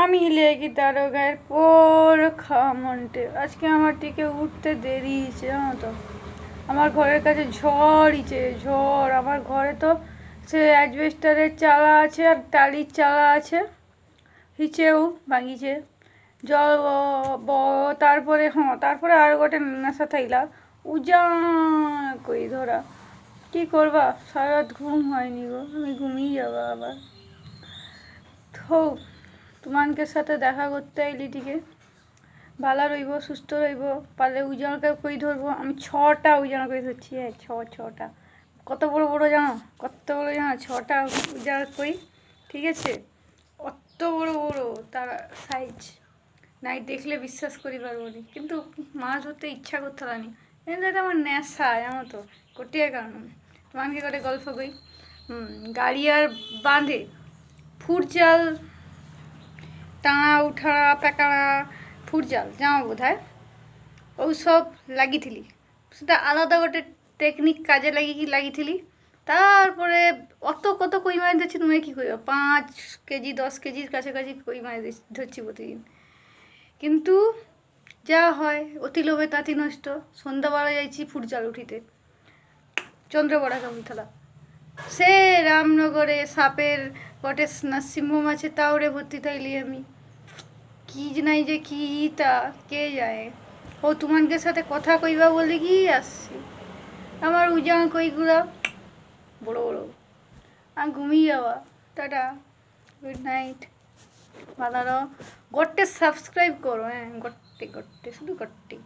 আমি লেগি দারোগার পর খামন্টে আজকে আমার দিকে উঠতে দেরি হয়েছে জানো তো। আমার ঘরের কাছে ঝড় হয়েছে, ঝড়। আমার ঘরে তো সে অ্যাজবেস্টারের চালা আছে আর টালির চালা আছে, হিচেও ভাঙিছে জল তারপরে তারপরে আর গোটে নেশা থাইলা উজান কই ধরা। কি করবা, সারা রাত ঘুম হয়নি গো, আমি ঘুমিয়ে যাবো আবার। তো তোমানকে সাথে দেখা করতে আইলি টিকে ভালো রইব, সুস্থ রইব, পারলে উজানকে কই ধরবো। আমি 6টা উজান করে ধরছি। ছটা কত বড় বড় জানো, কত বড় জানো, 6টা উজান কই, ঠিক আছে? অত বড় বড় তার সাইজ নাই, দেখলে বিশ্বাস করি পারবো না, কিন্তু মাছ ধরতে ইচ্ছা করতে পারি। কিন্তু এটা আমার নেশা জানো তো, কটিয়া কারণ। তোমাকে করে গল্প কই। গাড়িয়ার বাঁধে ফুটজাল টানা উঠাড়া প্যাকাড়া ফুটজাল জামা বোধ হয় ওসব লাগিଥିଲି, সেটা আলাদা গোটে টেকনিক কাজে লাগিଥିଲି। তারপরে অত কত কই মাছ ধরছি, তুমি কী করবে? 5 কেজি 10 কেজির কাছাকাছি কই মাছ ধরছি প্রতিদিন। কিন্তু যা হয় অতি লোভে তাঁতি নষ্ট। সন্ধ্যাবেলা যাইছি ফুটজাল উঠিতে চন্দ্রবড়া কামুথালা, সে রামনগরে সাপের গটে সিংহ মাছে তাওরে ভর্তি থাইলি আমি কি নাই যে কি তা কে যায়। ও তোমাদের সাথে কথা কইবা বলে কি আসছি। আমার উজান কইগুলা বড় বড়। আর ঘুমিয়ে যাওয়া, টাটা, গুড নাইট, ভালো। গট্টে সাবস্ক্রাইব করো, হ্যাঁ গট্টে গট্টে, শুধু গট্টে।